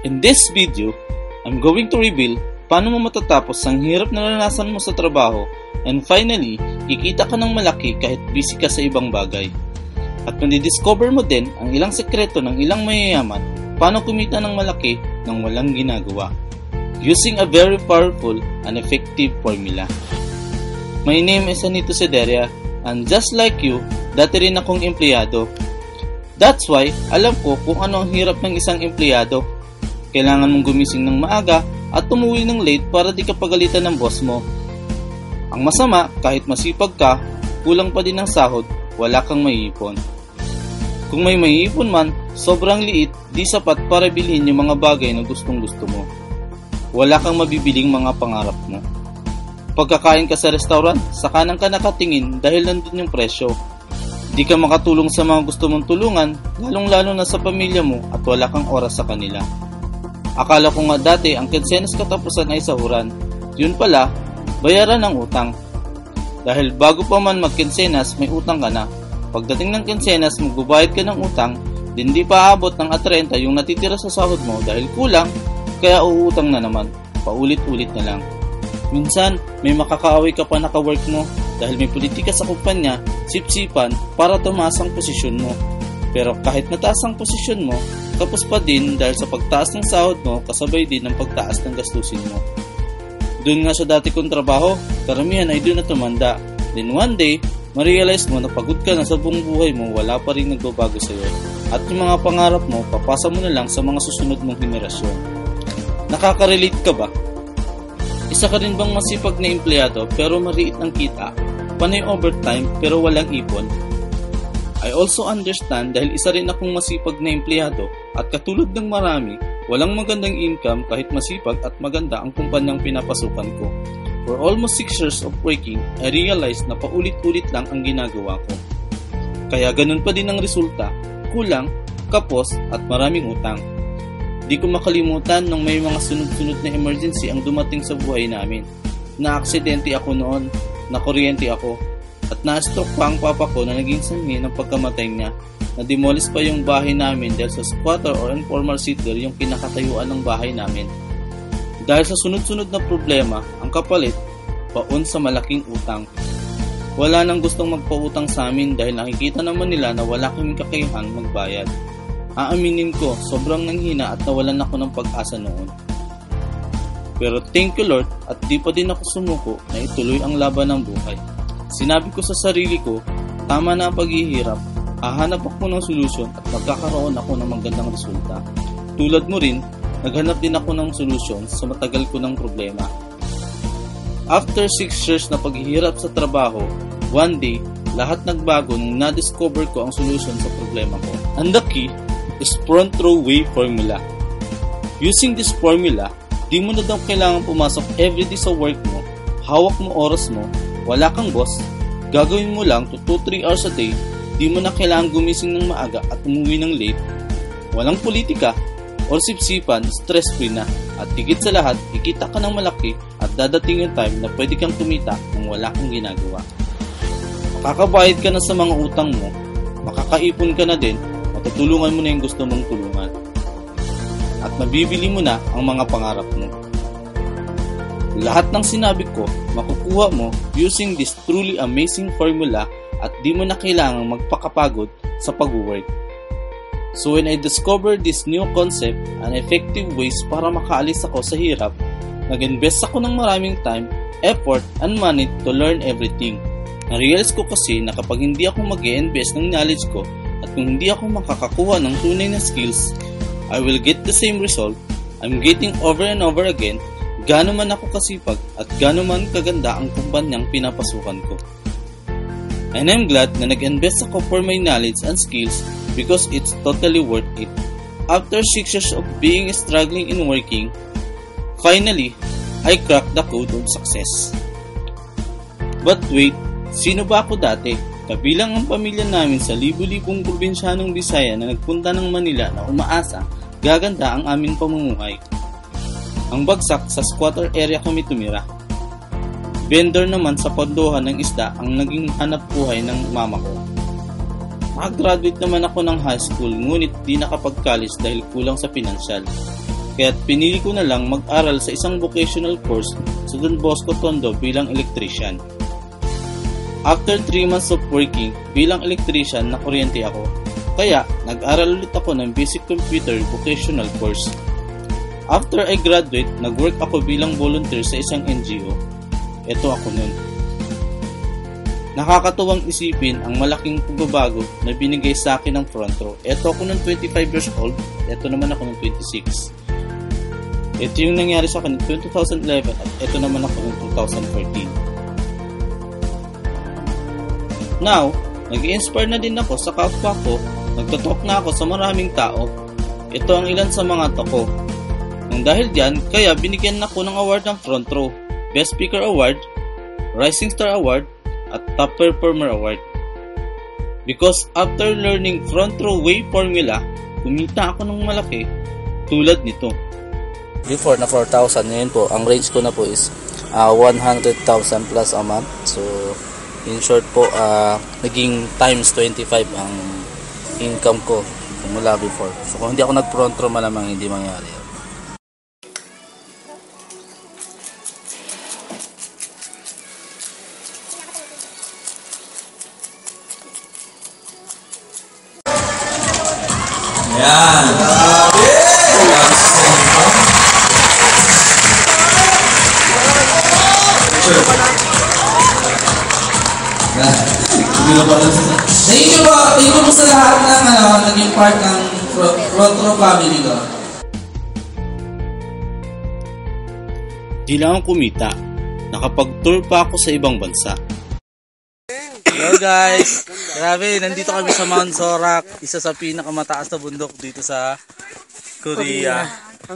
In this video, I'm going to reveal paano mo matatapos ang hirap na naranasan mo sa trabaho and finally, kikita ka ng malaki kahit busy ka sa ibang bagay. At mandidiscover mo din ang ilang sekreto ng ilang mayayaman paano kumita ng malaki nang walang ginagawa. Using a very powerful and effective formula. My name is Anito Sederia and just like you, dati rin akong empleyado. That's why, alam ko kung ano ang hirap ng isang empleyado. Kailangan mong gumising ng maaga at umuwi ng late para di ka pagalitan ng boss mo. Ang masama, kahit masipag ka, kulang pa din ang sahod, wala kang maiipon. Kung may maiipon man, sobrang liit, di sapat para bilhin yung mga bagay na gustong gusto mo. Wala kang mabibiling mga pangarap mo. Pagkakain ka sa restaurant, sa kanan ka nakatingin dahil nandun yung presyo. Di ka makatulong sa mga gusto mong tulungan, lalong-lalo na sa pamilya mo at wala kang oras sa kanila. Akala ko nga dati ang kinsenas katapusan ay sahuran. Yun pala, bayaran ng utang. Dahil bago pa man magkinsenas, may utang ka na. Pagdating ng kinsenas, magbabayad ka ng utang, din di pa aabot ng 30 yung natitira sa sahod mo dahil kulang, kaya uutang na naman. Paulit-ulit na lang. Minsan, may makakaaway ka pa na ka-work mo dahil may politika sa kumpanya, sip-sipan para tumaas ang posisyon mo. Pero kahit mataas ang posisyon mo, tapos pa din dahil sa pagtaas ng sahod mo, kasabay din ng pagtaas ng gastusin mo. Doon nga sa dati kong trabaho, karamihan ay doon na tumanda. Then one day, ma-realize mo na pagod ka na sa buong buhay mo, wala pa rin nagbabago sa'yo. At yung mga pangarap mo, papasa mo na lang sa mga susunod mong henerasyon. Nakaka-relate ka ba? Isa ka rin bang masipag na empleyado pero maliit ang kita? Panay overtime pero walang ipon? I also understand dahil isa rin akong masipag na empleyado at katulad ng marami, walang magandang income kahit masipag at maganda ang kumpanyang pinapasukan ko. For almost 6 years of working, I realized na paulit-ulit lang ang ginagawa ko. Kaya ganun pa din ang resulta, kulang, kapos at maraming utang. Di ko makalimutan nung may mga sunod-sunod na emergency ang dumating sa buhay namin. Na-aksidente ako noon, na-kuryente ako, at na-stroke pa ang papa ko na naging sanhi ng pagkamatay niya. Na-demolish pa yung bahay namin dahil sa squatter or informal settler yung kinakatayuan ng bahay namin. Dahil sa sunod-sunod na problema, ang kapalit, paon sa malaking utang. Wala nang gustong magpautang sa amin dahil nakikita naman nila na wala kaming kakayahan magbayad. Aaminin ko, sobrang nanghina at nawalan ako ng pag-asa noon. Pero thank you Lord at di pa din ako sumuko na ituloy ang laban ng buhay. Sinabi ko sa sarili ko, tama na ang paghihirap, hahanap ako ng solusyon at magkakaroon ako ng magandang resulta. Tulad mo rin, naghanap din ako ng solusyon sa matagal ko ng problema. After 6 years na paghihirap sa trabaho, one day, lahat nagbago nung na-discover ko ang solusyon sa problema ko. And the key is front row way formula. Using this formula, di mo na daw kailangan pumasok everyday sa work mo, hawak mo oras mo, wala kang boss, gagawin mo lang to 2-3 hours a day, di mo na kailangan gumising ng maaga at umuwi ng late, walang politika or sipsipan, stress-free na, at higit sa lahat, ikita ka ng malaki at dadating yung time na pwede kang kumita nang wala kang ginagawa. Makakabayad ka na sa mga utang mo, makakaipon ka na din, matutulungan mo na yung gusto mong tulungan, at mabibili mo na ang mga pangarap mo. Lahat ng sinabi ko, makukuha mo using this truly amazing formula at di mo na kailangang magpakapagod sa pag-work. So when I discovered this new concept and effective ways para makaalis ako sa hirap, nag-invest ako ng maraming time, effort, and money to learn everything. Na-realize ko kasi na kapag hindi ako mag-i-invest ng knowledge ko at kung hindi ako makakakuha ng tunay na skills, I will get the same result I'm getting over and over again. Gaano man ako kasipag at gaano man kaganda ang kumpanyang pinapasukan ko. And I'm glad na nag-invest ako for my knowledge and skills because it's totally worth it. After 6 years of being struggling in working, finally, I cracked the code of success. But wait, sino ba ako dati? Kabilang ang pamilya namin sa libu-libong probinsyanong Bisaya na nagpunta ng Manila na umaasa, gaganda ang aming pamumuhay. Ang bagsak sa squatter area kami tumira. Vendor naman sa pondohan ng isda ang naging hanap buhay ng mama ko. Nakagraduate naman ako ng high school ngunit di nakapag-college dahil kulang sa pinansyal. Kaya't pinili ko na lang mag-aral sa isang vocational course sa Don Bosco Tondo bilang electrician. After 3 months of working bilang electrician, nakuryente ako. Kaya nag-aral ulit ako ng basic computer vocational course. After I graduate, nag-work ako bilang volunteer sa isang NGO. Ito ako nun. Nakakatuwang isipin ang malaking pagbabago na binigay sa akin ng front row. Ito ako nung 25 years old, ito naman ako nung 26. Ito yung nangyari sa akin noong 2011 at ito naman ako noong 2014. Now, nag-i-inspire na din ako sa kapwa ko, nagtatalk na ako sa maraming tao. Ito ang ilan sa mga toko. Nang dahil diyan, kaya binigyan ako ng award ng front row, Best Speaker Award, Rising Star Award, at Top Performer Award. Because after learning front row wave formula, kumita ako ng malaki tulad nito. Before na 4,000, ngayon po, ang range ko na po is 100,000 plus a month. So, in short po, naging times 25 ang income ko mula before. So, kung hindi ako nag-front row, malamang hindi mangyari. Yan. Thank you po sa lahat ng naging part ng front row family ko. Di lang ako kumita, nakapag-tour pa ako sa ibang bansa. Hello guys! Grabe, nandito kami sa Mount Sorak, isa sa pinakamataas na bundok dito sa Korea.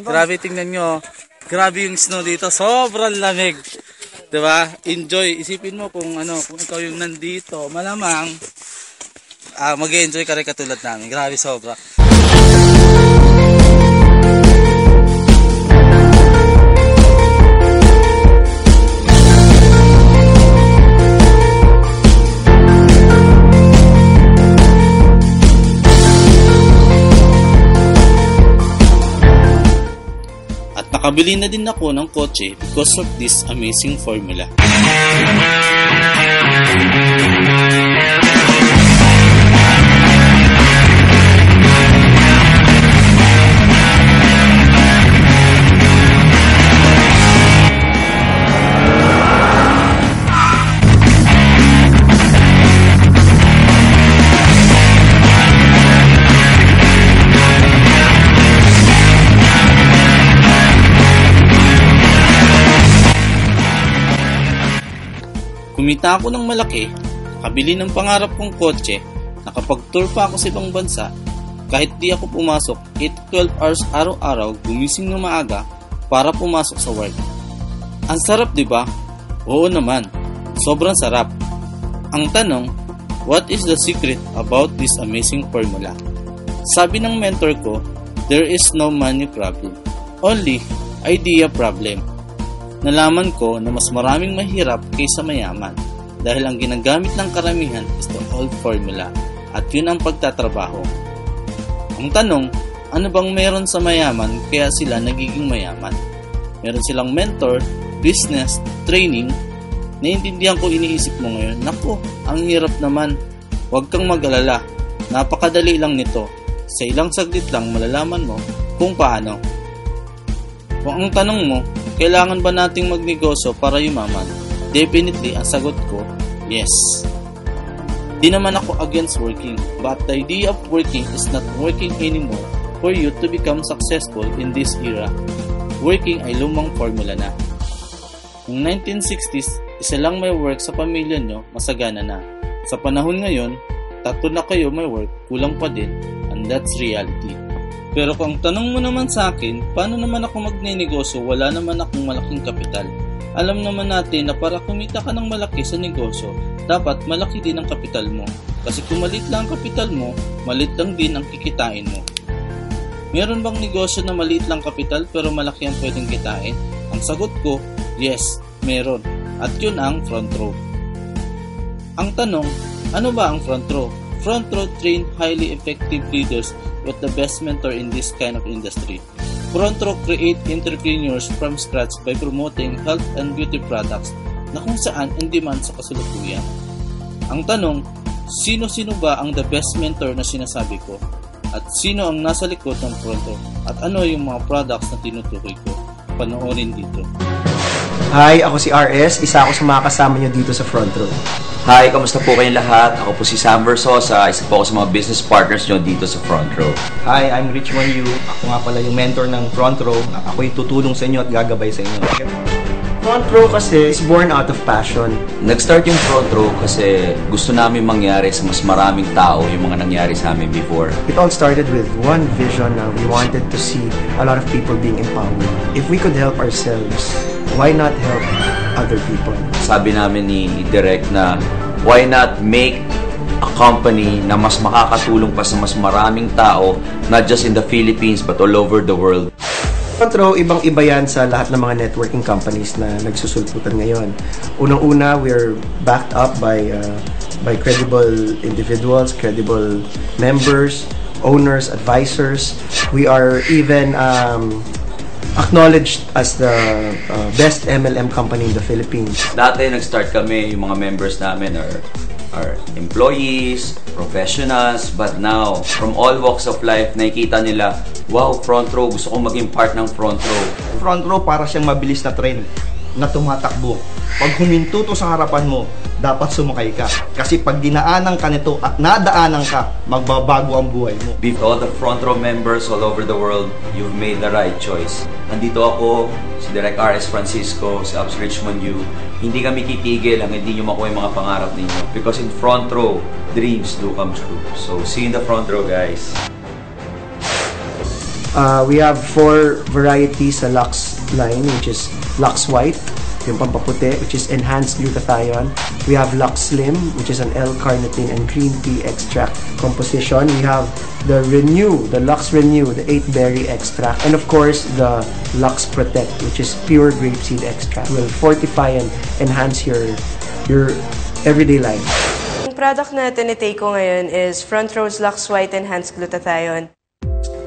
Grabe, tingnan nyo. Grabe yung snow dito, sobrang lamig. Diba? Enjoy. Isipin mo kung ikaw yung nandito, malamang mag-enjoy ka rin katulad namin. Grabe, sobra. Nakabili na din ako ng kotse because of this amazing formula. Kumita ako ng malaki, nakabili ng pangarap kong kotse, nakapag-tour pa ako sa ibang bansa, kahit di ako pumasok 8-12 hours araw-araw, gumising ng maaga para pumasok sa work. Ang sarap, di ba? Oo naman, sobrang sarap. Ang tanong, what is the secret about this amazing formula? Sabi ng mentor ko, there is no money problem, only idea problem. Nalaman ko na mas maraming mahirap kaysa mayaman dahil ang ginagamit ng karamihan is the old formula at yun ang pagtatrabaho. Ang tanong, ano bang meron sa mayaman kaya sila nagiging mayaman? Meron silang mentor, business, training. Naiintindihan ko, iniisip mo ngayon, naku, ang hirap naman. Huwag kang mag-alala, napakadali lang nito. Sa ilang saglit lang malalaman mo kung paano. Kung ang tanong mo, kailangan ba nating magnegosyo para yumaman? Definitely, ang sagot ko, yes. Di naman ako against working, but the idea of working is not working anymore for you to become successful in this era. Working ay lumang formula na. Noong 1960s, isa lang may work sa pamilya nyo, masagana na. Sa panahon ngayon, 3 na kayo may work, kulang pa din, and that's reality. Pero kung tanong mo naman sa akin, paano naman ako magnenegosyo, wala naman akong malaking kapital. Alam naman natin na para kumita ka ng malaki sa negosyo, dapat malaki din ang kapital mo. Kasi kung maliit lang ang kapital mo, maliit lang din ang kikitain mo. Meron bang negosyo na maliit lang kapital pero malaki ang pwedeng kitain? Ang sagot ko, yes, meron. At yun ang front row. Ang tanong, ano ba ang front row? Front row train highly effective leaders with the best mentor in this kind of industry. Front Row create entrepreneurs from scratch by promoting health and beauty products na kung saan in demand sa kasalukuyan. Ang tanong, sino-sino ba ang the best mentor na sinasabi ko? At sino ang nasa likod ng Front Row? At ano yung mga products na tinutukoy ko? Panoorin dito. Hi, ako si RS. Isa ako sa mga kasama nyo dito sa Front Row. Hi, kamusta po kayong lahat? Ako po si Sam Versosa. Isa po ako sa mga business partners nyo dito sa Front Row. Hi, I'm Rich Yu. Ako nga pala yung mentor ng Front Row. Ako yung tutulong sa inyo at gagabay sa inyo. Front Row kasi is born out of passion. Nag-start yung Front Row kasi gusto namin mangyari sa mas maraming tao yung mga nangyari sa amin before. It all started with one vision na we wanted to see a lot of people being empowered. If we could help ourselves, why not help other people? Sabi namin ni Direk na why not make a company na mas makakatulong pa sa mas maraming tao, not just in the Philippines but all over the world. Front Row, ibang-iba yan sa lahat ng mga networking companies na nagsusulputan ngayon. Unang-una, we're backed up by credible individuals, credible members, owners, advisors. We are even acknowledged as the best MLM company in the Philippines. Dati nag-start kami, yung mga members namin are employees, professionals, but now, from all walks of life, nakikita nila, wow, Front Row, gusto kong maging part ng Front Row. Front Row para siyang mabilis na train na tumatakbo. Pag huminto to sa harapan mo, dapat sumakay ka. Kasi pag dinaanan ka nito at nadaanan ka, magbabago ang buhay mo. With all the Front Row members all over the world, you've made the right choice. Nandito ako, si Direk RS Francisco, si Abs Richmond Yu. Hindi kami titigil hanggang hindi nyo makuha yung mga pangarap ninyo. Because in Front Row, dreams do come true. So, see you in the Front Row, guys. We have 4 varieties sa Lux line, which is Lux White, yung pampaputi, which is enhanced glutathione. We have Lux Slim, which is an L-carnitine and green tea extract composition. We have the Lux Renew, the 8-berry extract. And of course, the Lux Protect, which is pure grapeseed extract. Will fortify and enhance your everyday life. Yung product na tinitake ko ngayon is Front Row's Lux White Enhanced Glutathione.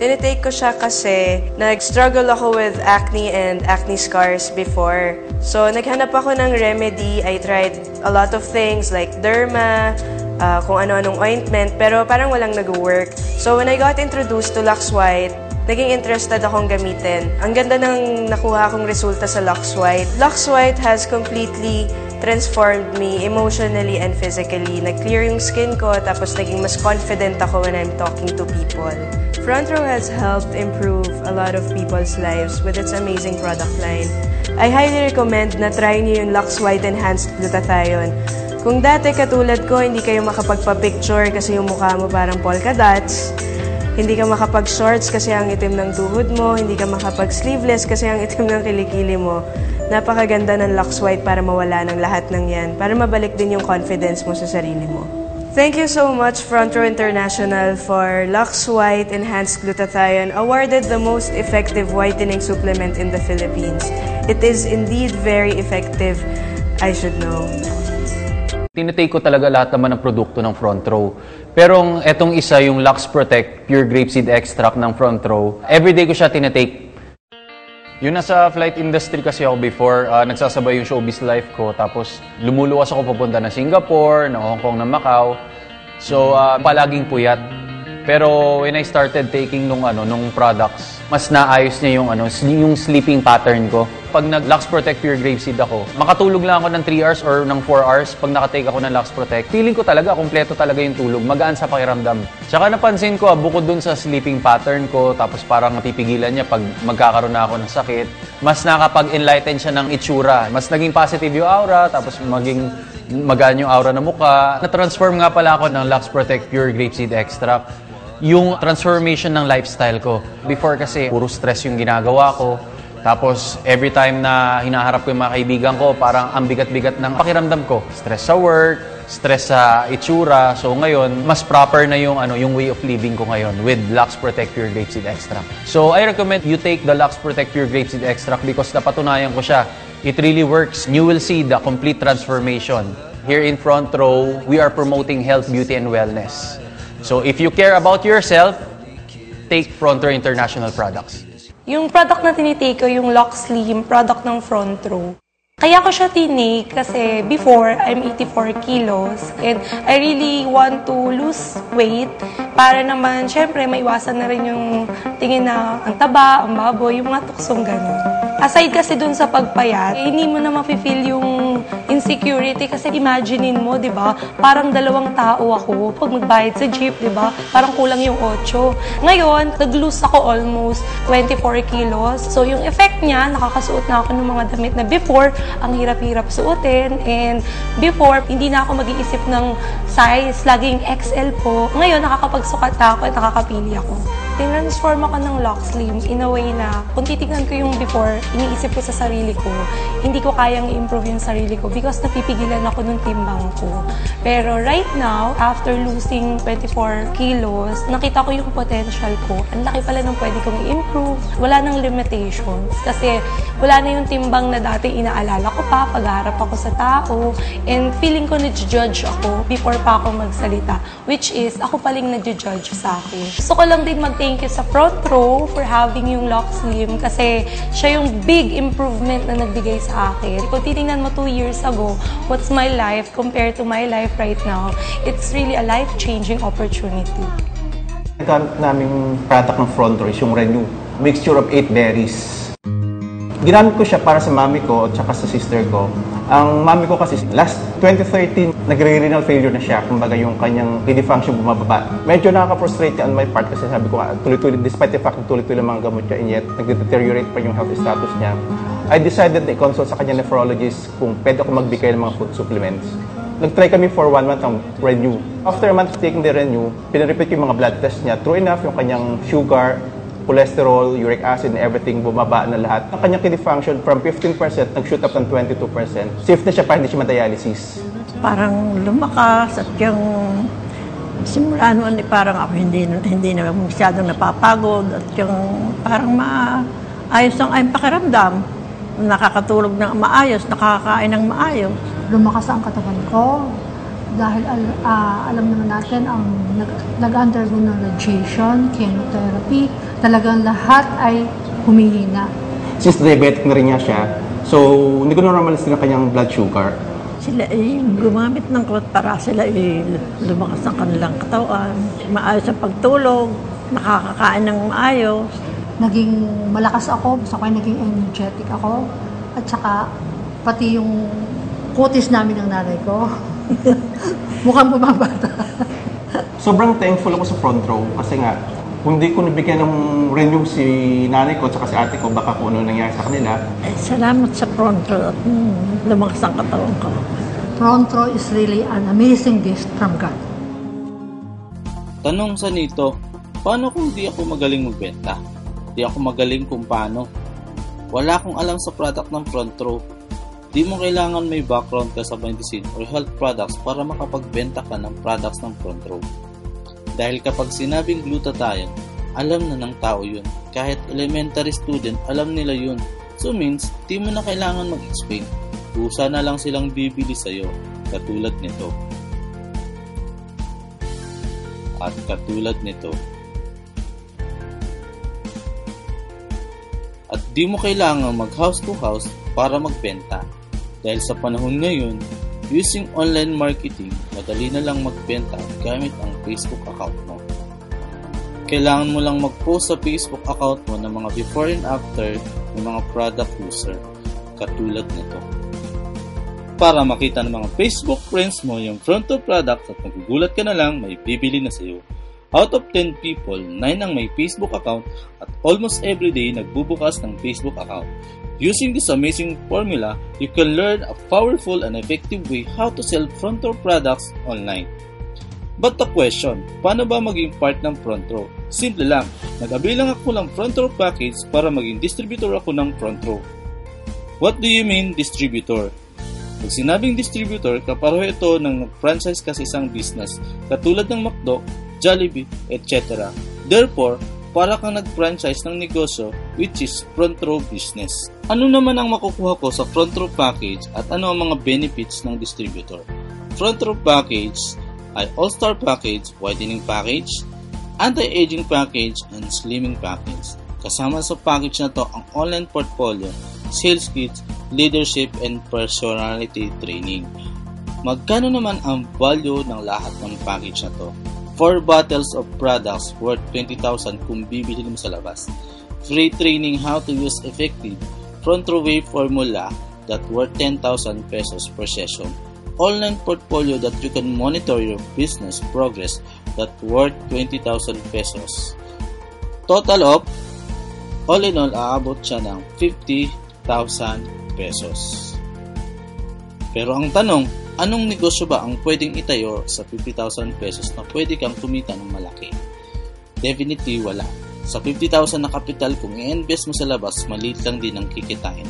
Tinitake ko siya kasi nag-struggle ako with acne and acne scars before. So, naghanap ako ng remedy. I tried a lot of things like derma, kung ano-anong ointment, pero parang walang nag-work. So, when I got introduced to Lux White, naging interested akong gamitin. Ang ganda ng nakuha kong resulta sa Lux White. Lux White has completely transformed me emotionally and physically. Nag-clear yung skin ko, tapos naging mas confident ako when I'm talking to people. Front Row has helped improve a lot of people's lives with its amazing product line. I highly recommend na try niyo yung Lux White Enhanced Glutathione. Kung dati katulad ko, hindi kayo makapagpa-picture kasi yung mukha mo parang polka dots, hindi ka makapag-shorts kasi ang itim ng tuhod mo, hindi ka makapag-sleeveless kasi ang itim ng kilikili mo, napakaganda ng Lux White para mawala ng lahat ng yan, para mabalik din yung confidence mo sa sarili mo. Thank you so much, Front Row International, for Lux White Enhanced Glutathione, awarded the most effective whitening supplement in the Philippines. It is indeed very effective, I should know. Tinitake ko talaga lahat naman ng produkto ng Front Row. Pero etong isa, yung Lux Protect Pure Grapeseed Extract ng Front Row, everyday ko siya tinitake. Yung nasa flight industry kasi ako before, nagsasabay yung showbiz life ko. Tapos lumuluwas ako papunta na Singapore, na Hong Kong, na Macau. So palaging puyat. Pero when I started taking nung products, mas naayos niya yung sleeping pattern ko. Pag nag-Lux Protect Pure Grapeseed ako, makatulog lang ako ng 3 hours or ng 4 hours pag nakatake ako ng Lux Protect. Feeling ko talaga, kompleto talaga yung tulog, magaan sa pakiramdam. Tsaka napansin ko, bukod dun sa sleeping pattern ko, tapos parang napipigilan niya pag magkakaroon na ako ng sakit, mas nakapag-enlighten siya ng itsura. Mas naging positive yung aura, tapos maging magaan yung aura ng mukha. Na-transform nga pala ako ng Lux Protect Pure Grapeseed Extract. Yung transformation ng lifestyle ko. Before kasi, puro stress yung ginagawa ko. Tapos, every time na hinaharap ko yung mga kaibigan ko, parang ang bigat-bigat ng pakiramdam ko. Stress sa work, stress sa itsura. So ngayon, mas proper na yung way of living ko ngayon with Lux Protect Pure Grapeseed Extract. So I recommend you take the Lux Protect Pure Grapeseed Extract because napatunayan ko siya. It really works. You will see the complete transformation. Here in Front Row, we are promoting health, beauty, and wellness. So if you care about yourself, take Front Row International products. Yung product na tinitake ko, yung Lock Slim, product ng Front Row. Kaya ko siya tinake kasi before, I'm 84 kilos and I really want to lose weight para naman, syempre, maiwasan na rin yung tingin na ang taba, ang baboy, yung mga tuksong gano'n. Aside kasi dun sa pagpayat, hindi mo na mafe-feel yung insecurity kasi imaginein mo, di ba? Parang dalawang tao ako. Pag magbayad sa jeep, di ba? Parang kulang yung 8. Ngayon, nag-lose ako almost 24 kilos. So, yung effect niya, nakakasuot na ako ng mga damit na before, ang hirap-hirap suotin. And before, hindi na ako mag-iisip ng size. Laging XL po. Ngayon, nakakapagsukat na ako at nakakapili ako. Tinransform ako ng Lock Slim in a way na kung titignan ko yung before, iniisip ko sa sarili ko, hindi ko kayang i-improve yung sarili ko because napipigilan ako nung timbang ko. Pero right now, after losing 24 kilos, nakita ko yung potential ko. Ang laki pala ng pwede kong i-improve. Wala nang limitations kasi wala na yung timbang na dati inaalala ko pa, pagharap ako sa tao, and feeling ko na-judge ako before pa ako magsalita, which is ako paling na-judge sa akin. Gusto ko lang din mag-thank you sa Front Row for having yung Lock Slim kasi siya yung big improvement na nagbigay sa akin. Kung titingnan mo 2 years ago, what's my life compared to my life right now, it's really a life-changing opportunity. Ito naming product ng Front Row is yung Renew. Mixture of 8 berries. Ginamit ko siya para sa mami ko at saka sa sister ko. Ang mami ko kasi last 2013, nagre-renal failure na siya. Kumbaga yung kanyang kidney function bumababa. Medyo nakaka-frustrate on my part kasi sabi ko tuloy-tuloy, despite the fact na tuloy-tuloy mga gamot niya, and yet nag-deteriorate pa yung health status niya. I decided na i-consult sa kanya nephrologist kung pwede ako magbigay ng mga food supplements. Nag-try kami for 1 month ng Renew. After a month taking the Renew, pinarepeat ko yung mga blood test niya. True enough, yung kanyang sugar, cholesterol, uric acid, and everything, bumaba na lahat. Ang kanyang kidney function from 15%, nag-shoot up ng 22%. Safe na siya para hindi siya ma-dialysis. Parang lumakas at yung simula noon parang ako hindi na masyadong napapagod at yung parang maayos ang pakiramdam. Nakakatulog ng maayos, nakakain ng maayos. Lumakas ang katawan ko dahil alam naman natin ang nag-undergo ng radiation, chemotherapy, talagang lahat ay humihina. Since diabetic na rin niya siya, so hindi ko normalize din ang kanyang blood sugar. Sila gumamit ng kwat para sila lumakas ang kanilang katawan, maayos ang pagtulog, nakakakain ng maayos. Naging malakas ako, basta ko naging energetic ako, at saka pati yung kutis namin ng nanay ko. Mukhang bumabata. Sobrang thankful ako sa Front Row kasi nga, kung di ko nabigyan ng Renew si nanay ko at saka si ate ko, baka kung ano nangyari sa kanila. Salamat sa Front Row at lumakas ang katawan ko. Front Row is really an amazing gift from God. Tanong sa nito, paano kung di ako magaling magbenta? Di ako magaling kung paano? Wala akong alam sa product ng Front Row. Di mo kailangan may background ka sa medicine or health products para makapagbenta ka ng products ng Front Row. Dahil kapag sinabing glutathione, alam na ng tao yun. Kahit elementary student, alam nila yun. So means, di mo na kailangan mag-explain. Kusa na lang silang bibili sa'yo, katulad nito. At katulad nito. At di mo kailangan mag-house to house para magbenta. Dahil sa panahon ngayon, using online marketing, madali na lang magbenta gamit ang Facebook account mo. Kailangan mo lang mag-post sa Facebook account mo ng mga before and after ng mga product user, katulad nito. Para makita ng mga Facebook friends mo yung Front Row product at magugulat ka na lang may bibili na sa'yo. Out of 10 people, 9 ang may Facebook account at almost every day nagbubukas ng Facebook account. Using this amazing formula, you can learn a powerful and effective way how to sell Front Row products online. But the question, paano ba maging part ng Front Row? Simple lang, nag-abilang ako ng Front Row package para maging distributor ako ng Front Row. What do you mean distributor? Pag sinabing distributor, kapareho ito ng nag-franchise ka sa isang business, katulad ng McDo, Jollibee, etc. Therefore, para kang nag-franchise ng negosyo which is Front Row business. Ano naman ang makukuha ko sa Front Row package at ano ang mga benefits ng distributor? Front Row package ay All-Star package, whitening package, anti-aging package, and slimming package. Kasama sa package na to ang online portfolio, sales kits, leadership, and personality training. Magkano naman ang value ng lahat ng package na to? 4 bottles of products worth 20,000 kung bibili mo sa labas. Free training how to use effective front row wave formula that worth 10,000 pesos per session. Online portfolio that you can monitor your business progress that worth 20,000 pesos. Total of, all in all, aabot siya ng 50,000 pesos. Pero ang tanong, anong negosyo ba ang pwedeng itayo sa 50,000 pesos na pwede kang kumita ng malaki? Definitely wala. Sa 50,000 na kapital, kung i-invest mo sa labas, maliit lang din ang kikitain.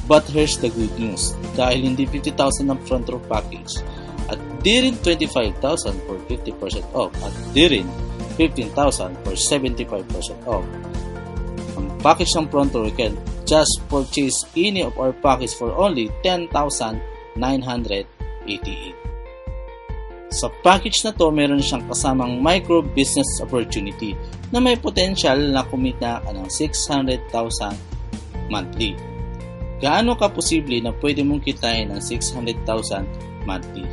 But here's the good news. Dahil hindi 50,000 ang front row package, at di rin 25,000 for 50% off, at di rin 15,000 for 75% off. Ang package ng front row, you can just purchase any of our package for only 10,988. Sa package na to, meron siyang kasamang micro business opportunity na may potential na kumita ka ng 600,000 monthly. Gaano ka posible na pwede mong kitain ng 600,000 monthly?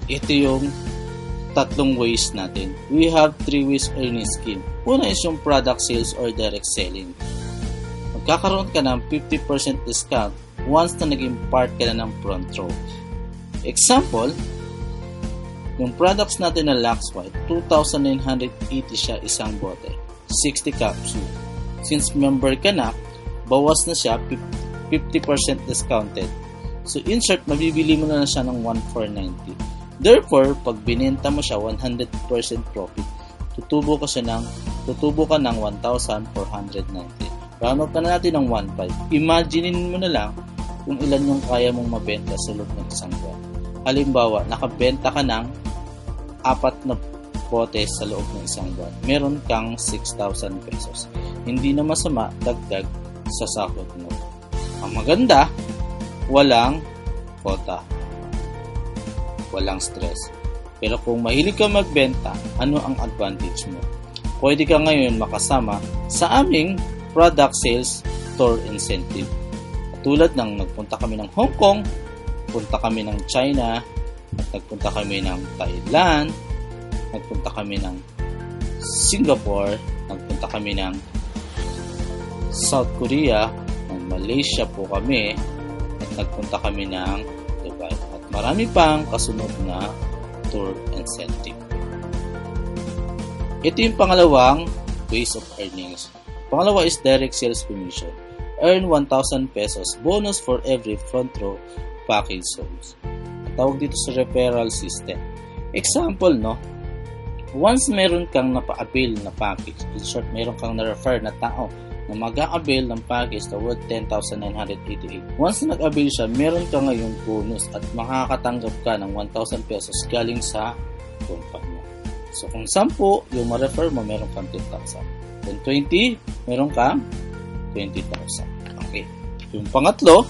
Ito yung tatlong ways natin. We have 3 ways earning scheme. Una is yung product sales or direct selling. Magkakaroon ka ng 50% discount once na naging part ka na ng front row. Example, yung products natin na Lux White, 2,980 siya isang bote, 60 capsule. Since member ka na, bawas na siya 50% discounted. So insert, mabibili mo na siya ng 1,490. Therefore, pag binenta mo siya 100% profit, tutubo ka ng 1,490. Round up na natin ng 1,500. Imaginein mo na lang kung ilan yung kaya mong mabenta sa loob ng isang buwan. Halimbawa, nakabenta ka ng 4 na bote sa loob ng isang buwan. Meron kang 6,000 pesos. Hindi na masama dagdag sa sahod mo. Ang maganda, walang quota. Walang stress. Pero kung mahilig ka magbenta, ano ang advantage mo? Pwede ka ngayon makasama sa aming product sales store incentive. Tulad ng nagpunta kami ng Hong Kong, punta kami ng China, at nagpunta kami ng Thailand, nagpunta kami ng Singapore, nagpunta kami ng South Korea, ng Malaysia po kami, at nagpunta kami ng Dubai. At marami pang kasunod na tour incentive. Ito yung pangalawang ways of earnings. Pangalawa is direct sales commission. Earn 1,000 pesos bonus for every front row package sold. Tawag dito sa referral system. Example, no? Once meron kang napa-avail na package, in short, meron kang na-refer na tao na mag-a-avail ng package na worth 10,988. Once na nag-avail siya, meron ka ngayong bonus at makakatanggap ka ng 1,000 pesos galing sa company. So, kung 10 yung ma-refer mo, meron kang 10,000. Kung 20, meron kang 20,000. Okay. Yung pangatlo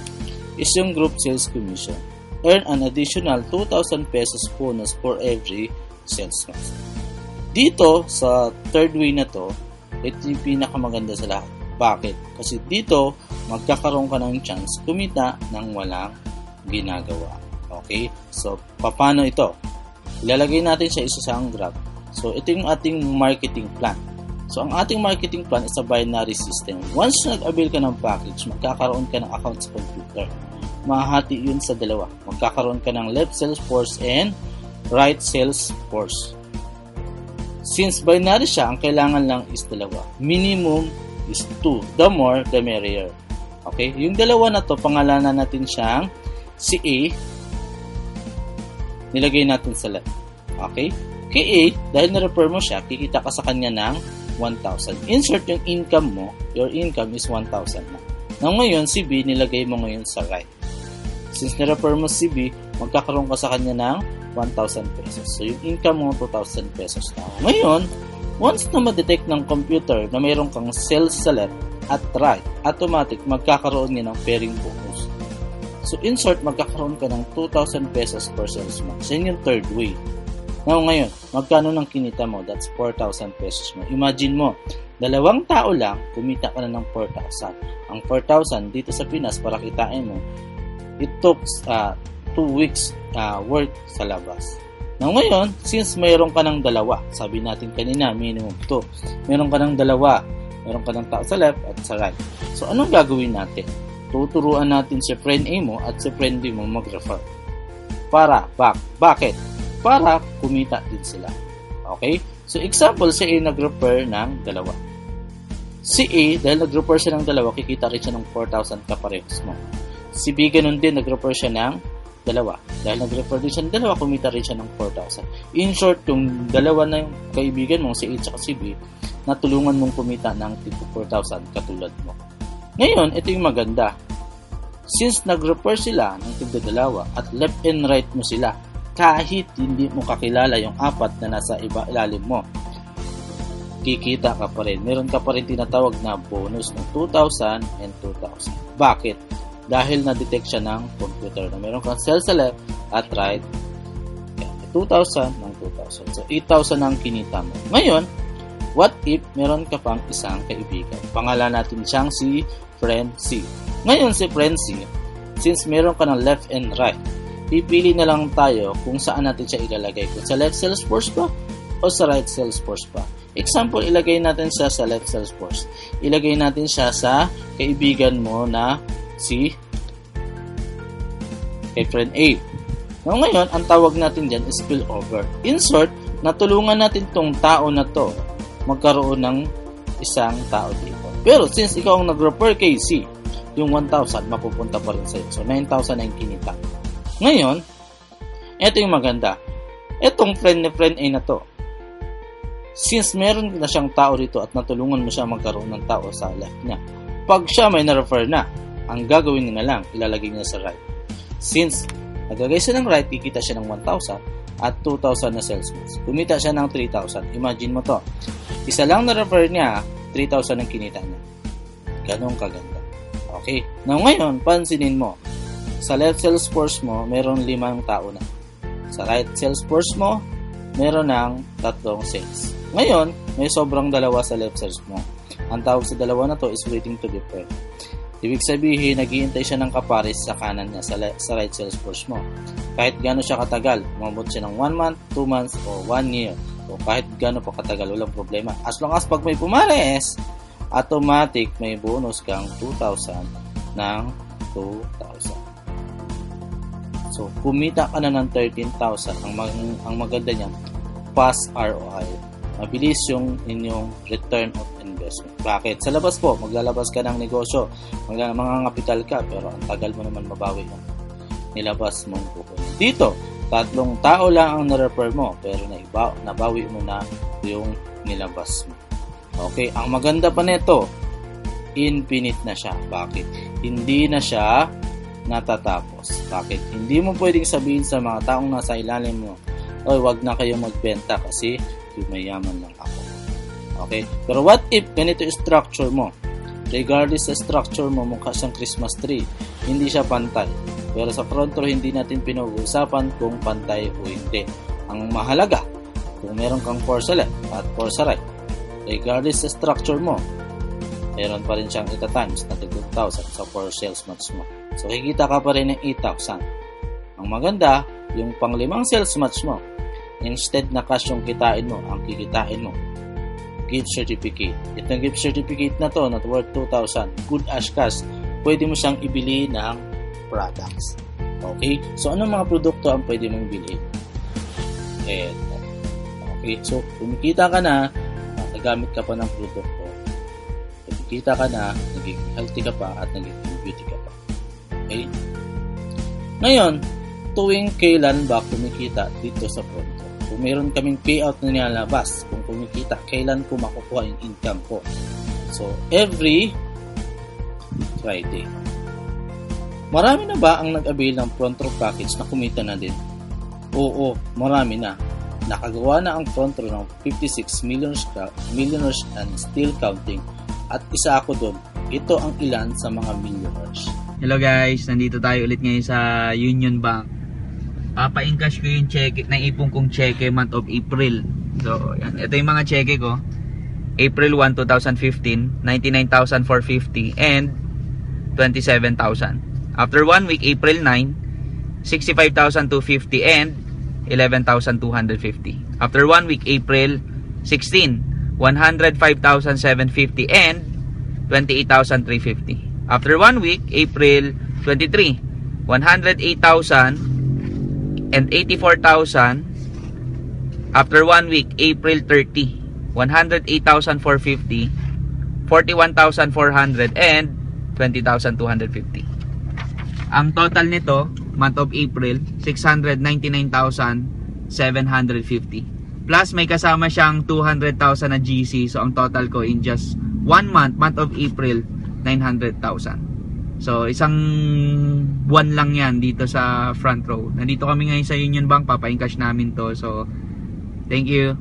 is yung group sales commission. Earn an additional 2,000 pesos bonus for every sales month. Dito, sa third way na to, ito yung pinakamaganda sa lahat. Bakit? Kasi dito, magkakaroon ka ng chance kumita ng walang ginagawa. Okay? So, paano ito? Ilalagay natin sa isa sa graph. So, ito yung ating marketing plan. So, ang ating marketing plan is a binary system. Once nag-avail ka ng package, magkakaroon ka ng account sa computer. Mahahati yun sa dalawa. Magkakaroon ka ng left sales force and right sales force. Since binary siya, ang kailangan lang is dalawa. Minimum is 2. The more, the merrier. Okay? Yung dalawa na to, pangalanan natin siyang si A. Nilagay natin sa left. Okay? Kay A, dahil na-refer mo siya, kikita ka sa kanya ng 1,000. Insert yung income mo. Your income is 1,000 na. Nang ngayon, si B, nilagay mo ngayon sa right. Since na-refer mo si B, magkakaroon ka sa kanya ng 1,000 pesos. So, yung income mo, 2,000 pesos na. Ngayon, once na ma-detect ng computer na mayroon kang sales sa left at right, automatic, magkakaroon niya ng pairing bonus. So, in short, magkakaroon ka ng 2,000 pesos per sales month. So, yun yung third way. Now, ngayon, magkano ng kinita mo? That's 4,000 pesos mo. Imagine mo, 2 tao lang, kumita ka na ng 4,000. Ang 4,000 dito sa Pinas, para kitain mo, it took 2 weeks work sa labas. Now, ngayon, since mayroon ka ng 2, sabi natin kanina, minimum 2, mayroon ka ng 2, mayroon ka ng tao sa left at sa right. So, anong gagawin natin? Tuturuan natin si friend A mo at si friend B mo mag-refer. Bakit? Para kumita din sila. Okay? So, example, si A nag-refer ng 2. Si A, dahil nag-refer siya ng 2, kikita rin siya ng 4,000 kaparehos mo. Si B, ganun din, nag-refer siya ng 2. Dahil nag-refer din siya ng 2, kumita rin siya ng 4,000. In short, yung 2 na yung kaibigan mo, si A at si B, natulungan mong kumita ng 4,000 katulad mo. Ngayon, ito yung maganda. Since nag-refer sila ng 2 at left and right mo sila, kahit hindi mo kakilala yung 4 na nasa ilalim mo, kikita ka pa rin. Meron ka pa rin tinatawag na bonus ng 2,000 and 2,000. Bakit? Dahil na-detect siya ng computer na meron kang cell sa left at right. 2,000 ng 2,000. So, 8,000 ang kinita mo. Ngayon, what if meron ka pang isang kaibigan? Pangalan natin siyang si Friend C. Ngayon si Friend C, since meron ka ng left and right, pipili na lang tayo kung saan natin siya ilalagay. Kung sa left Salesforce ba o sa right Salesforce ba. Example, ilagay natin siya sa left Salesforce. Ilagay natin siya sa kaibigan mo na si kay Friend A. Now, ngayon, ang tawag natin dyan is spillover. In short, natulungan natin tong tao na to magkaroon ng isang tao dito. Pero since ikaw ang nag-refer kay C, yung 1,000 mapupunta pa rin sa'yo. So, 9,000 na yung kinita. Ngayon, ito yung maganda. Itong friend A na to, since meron na siyang tao dito at natulungan mo siya magkaroon ng tao sa left niya, pag siya may na-refer na, ang gagawin niya na lang, ilalagay niya sa right. Since naglagay siya ng right, kikita siya ng 1,000 at 2,000 na sales goods. Kumita siya ng 3,000. Imagine mo to. Isa lang na-refer niya, 3,000 ang kinita niya. Ganong kaganda. Okay? Now ngayon, pansinin mo, sa left Salesforce mo, meron 5 tao na. Sa right Salesforce mo, meron ng 3 sales. Ngayon, may sobrang 2 sa left sales mo. Ang tawag sa 2 na to is waiting to be paired. Ibig sabihin, naghihintay siya ng kapares sa kanan niya sa right Salesforce mo. Kahit gano'n siya katagal, umabot siya ng 1 month, 2 months, o 1 year. O kahit gano'n pa katagal, walang problema. As long as pag may pumares, automatic may bonus kang 2,000 ng 2,000. So, kumita ka na ng 13,000. Ang maganda niyan, fast ROI. Mabilis yung inyong return of investment. Bakit? Sa labas po, maglalabas ka ng negosyo. Mangangapital ka, pero ang tagal mo naman mabawi yung nilabas mong kukunin. Dito, 3 tao lang ang na-refer mo, pero nabawi mo na yung nilabas mo. Okay, ang maganda pa nito, infinite na siya. Bakit? Hindi na siya natatapos. Bakit? Hindi mo pwedeng sabihin sa mga taong nasa ilalim mo, oy, wag na kayo magbenta kasi mayaman lang ako. Okay? Pero what if ganito yung structure mo? Regardless sa structure mo, mukha siyang Christmas tree. Hindi siya pantay. Pero sa front row, hindi natin pinag-uusapan kung pantay o hindi. Ang mahalaga, kung meron kang 4 sa left at 4 sa right, regardless sa structure mo, meron pa rin siyang 8 times na 2,000 sa 4 sales match mo. So, kikita ka pa rin ng 8,000. Ang maganda, yung pang 5 sales match mo, instead na cash yung kitain mo, ang kikitain mo, gift certificate. Itong gift certificate na to, not worth 2,000, good as cash, pwede mo siyang ibili ng products. Okay? So, anong mga produkto ang pwede mong bilhin? Eto. Okay? So, kumikita ka na, nagamit ka pa ng produkto. Kumikita ka na, naging healthy ka pa, at naging beauty ka pa. Okay? Ngayon, tuwing kailan ba kumikita dito sa front row? Kung meron kaming payout na nilalabas, kung kumikita, kailan ko makukuha yung income ko? So, every Friday. Marami na ba ang nag-avail ng front row package na kumita na din? Oo, marami na. Nakagawa na ang front row ng 56 millionaires and still counting. At isa ako doon. Ito ang ilan sa mga millionaires. Hello guys, nandito tayo ulit ngayon sa Union Bank. papa-encash ko yung cheque, naipon kong cheque month of April. So, yan. Ito yung mga cheque ko. April 1, 2015, 99,450 and 27,000. After 1 week, April 9, 65,250 and 11,250. After 1 week, April 16, 105,750 and 28,350. After 1 week, April 23, 108,000 and 84,000. After 1 week, April 30, 108,450, 41,400 and 20,250. Ang total nito, month of April, 699,750. Plus may kasama siyang 200,000 na GC. So ang total ko in just 1 month of April, 900,000. So isang buwan lang yan dito sa front row. Nandito kami ngayon sa Union Bank, papa-encash namin to. So thank you.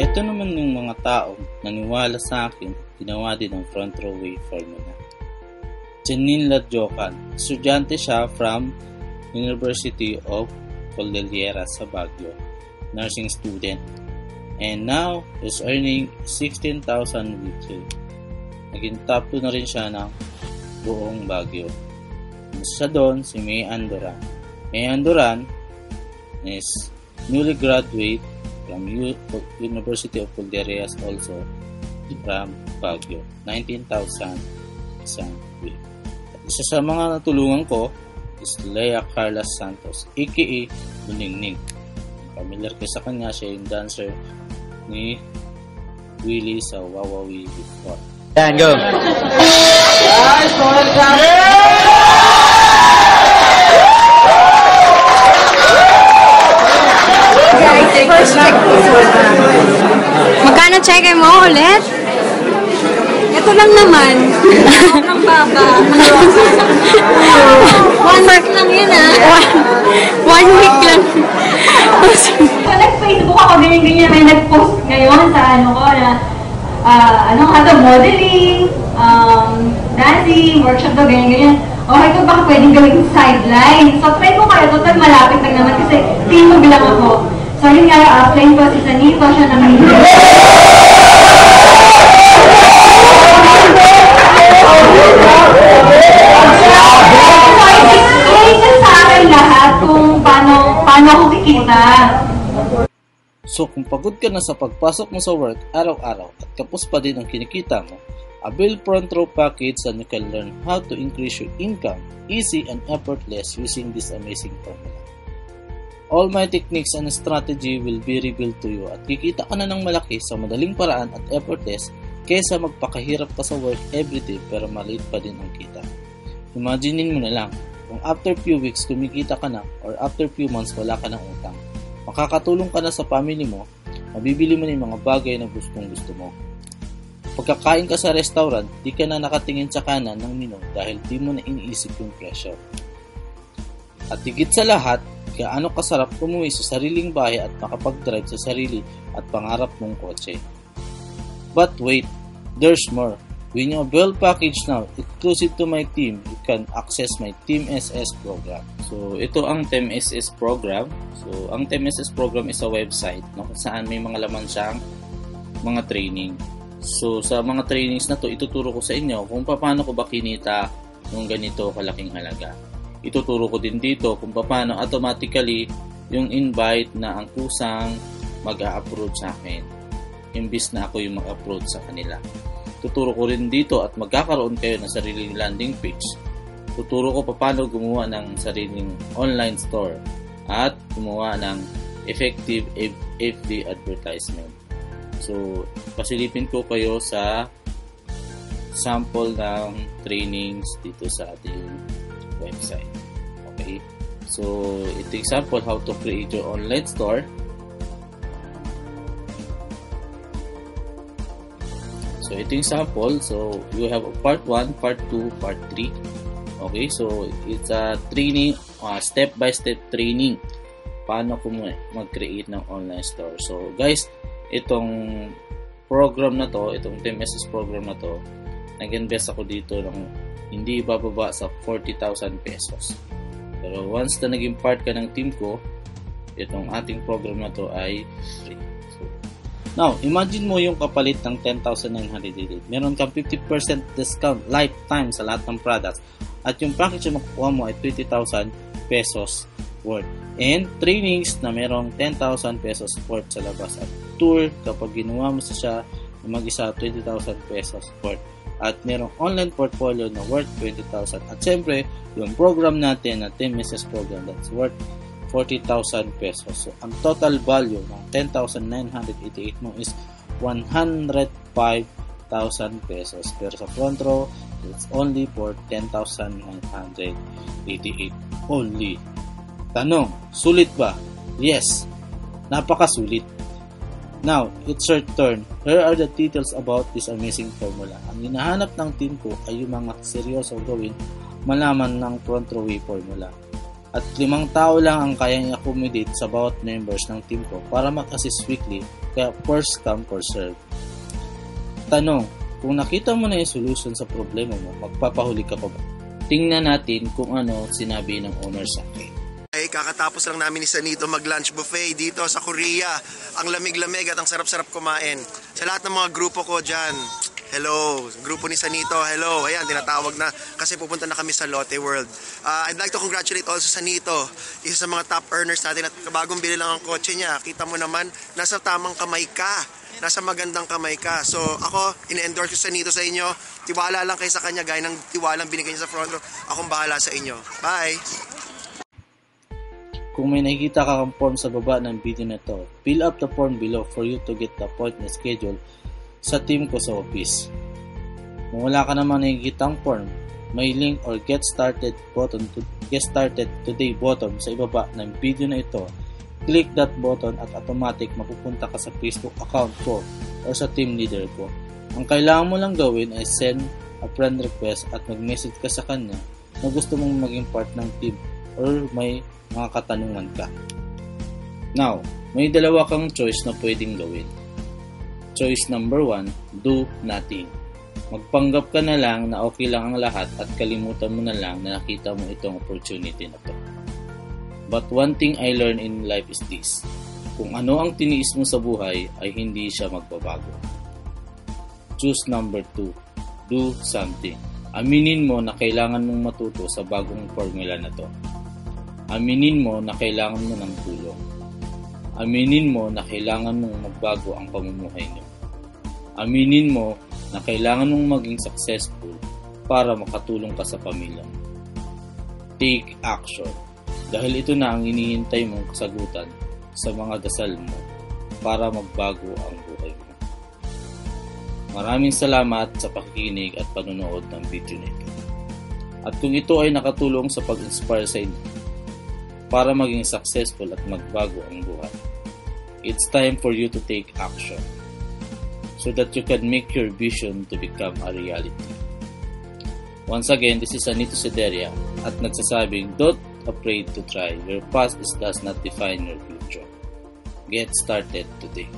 Ito naman yung mga taong naniwala sa akin, ginawa din ang front row way formula. Janine Ladjocan, estudyante siya from University of Cordillera sa Baguio, nursing student, and now is earning 16,000 weekly. Naging top 2 na rin siya ng buong Baguio. Isa doon si May Andoran. May Andoran is newly graduate from University of Cordillera, also from Baguio, 19,000 isang week. Isa sa mga natulungan ko is Lea Carla Santos, aka Buningning. Familiar kayo sa kanya, siya yung dancer ni Willie sa Wawawi before. Yan, go! First check this one. Magkano check mo ulit? Ito lang naman. Sobrang baba. 1 week lang yun ah. 1 week lang. Nag-Facebook ako ganyan-ganyan. May nag-post ngayon sa ano ko na modeling, dancing, workshop daw, ganyan-ganyan. Okay ko baka pwedeng gawin sideline. So try ko kayo. Total malapit lang naman kasi timog lang ako. So yun nga, offline ko si Sanito, siya naman. Sa akin lahat kung paano ako kikita. So kung pagod ka na sa pagpasok mo sa work araw-araw at kapos pa din ang kinikita mo, avail front row package and you can learn how to increase your income easy and effortless using this amazing formula. All my techniques and strategy will be revealed to you at kikita ka na ng malaki sa madaling paraan at effortless kaysa magpakahirap ka sa work everyday pero maliit pa din ang kita. Imaginein mo na lang, kung after few weeks kumikita ka na or after few months wala ka ng utang. Makakatulong ka na sa family mo, mabibili mo na yung mga bagay na gustong gusto mo. Pagkakain ka sa restaurant, di ka na nakatingin sa kanan ng menu dahil di mo na iniisip yung presyo. At higit sa lahat, gaano kasarap umuwi sa sariling bahay at makapag-drive sa sarili at pangarap mong kotse. But wait, there's more. When you avail package now, exclusive to my team, you can access my Team SS program. So, ito ang Team SS program. So, ang Team SS program is a website kung saan may mga laman siyang mga training. So, sa mga trainings na to, ituturo ko sa inyo kung paano ko ba kinita ng ganito kalaking halaga. Ituturo ko din dito kung paano automatically yung invite na ang kusang mag-a-upload sa akin imbis na ako yung mag-upload sa kanila. Tuturo ko rin dito at magkakaroon kayo ng sariling landing page. Tuturo ko paano gumawa ng sariling online store at gumawa ng effective FB advertisement. So, pasilipin ko kayo sa sample ng trainings dito sa ating website. Okay? So, ito example how to create your online store. So, ito yung sample. So, you have part 1, part 2, part 3. Okay, so it's a training, step-by-step training. Paano ko mag-create ng online store. So, guys, itong program na to, itong TeamSS program na to, nag-invest ako dito ng hindi ibababa sa 40,000 pesos. Pero once na naging part ka ng team ko, itong ating program na to ay free. Now, imagine mo yung kapalit ng 10,988. Meron kang 50% discount lifetime sa lahat ng products. At yung package na makukuha mo ay 20,000 pesos worth. And trainings na merong 10,000 pesos worth sa labas. At tour, kapag ginawa mo siya na mag-isa 20,000 pesos worth. At merong online portfolio na worth 20,000. At syempre, yung program natin na TeamSS program that's worth 40,000 pesos. So, ang total value ng 10,988 mo is 105,000 pesos. Pero sa front row, it's only for 10,988 only. Tanong, sulit ba? Yes, napakasulit. Now, it's your turn. Here are the details about this amazing formula. Ang hinahanap ng team ko ay yung mga seryosong gawin malaman ng front row formula. At 5 tao lang ang kayang i-accommodate sa bawat members ng team ko para mag-assist weekly, kaya first come, first serve. Tanong, kung nakita mo na yung solution sa problema mo, magpapahuli ka pa ba? Tingnan natin kung ano sinabi ng owner sa akin. Ay, kakatapos lang namin ni Sanito mag-lunch buffet dito sa Korea. Ang lamig-lamig at ang sarap-sarap kumain. Sa lahat ng mga grupo ko dyan, hello, grupo ni Sanito, hello. Ayan, tinatawag na kasi pupunta na kami sa Lotte World. I'd like to congratulate also Sanito, isa sa mga top earners natin at bagong bili lang ang kotse niya. Kita mo naman, nasa tamang kamay ka, nasa magandang kamay ka. So ako, in-endorse ko Sanito sa inyo. Tiwala lang kayo sa kanya, gaya ng tiwalang binigay niya sa front row. Akong bahala sa inyo. Bye! Kung may nakikita ka kang form sa baba ng video na to, fill up the form below for you to get the appointment schedule sa team ko sa office. Kung wala ka naman nakikitang form, may link or get started today button sa ibaba ng video na ito. Click that button at automatic mapupunta ka sa Facebook account ko o sa team leader ko. Ang kailangan mo lang gawin ay send a friend request at mag-message ka sa kanya na gusto mong maging part ng team or may mga katanungan ka. Now, may dalawa kang choice na pwedeng gawin. Choice number 1, do nothing. Magpanggap ka na lang na okay lang ang lahat at kalimutan mo na lang na nakita mo itong opportunity na to. But one thing I learned in life is this. Kung ano ang tiniis mo sa buhay ay hindi siya magbabago. Choose number 2, do something. Aminin mo na kailangan mong matuto sa bagong formula na to. Aminin mo na kailangan mo ng tulong. Aminin mo na kailangan mong magbago ang pamumuhay niyo. Aminin mo na kailangan mong maging successful para makatulong ka sa pamilya mo. Take action. Dahil ito na ang inihintay mong kasagutan sa mga dasal mo para magbago ang buhay mo. Maraming salamat sa pakikinig at panonood ng video nito. At kung ito ay nakatulong sa pag-inspire sa inyo para maging successful at magbago ang buhay, it's time for you to take action so that you can make your vision to become a reality. Once again, this is Anito Sederia at nagsasabing, don't afraid to try. Your past does not define your future. Get started today.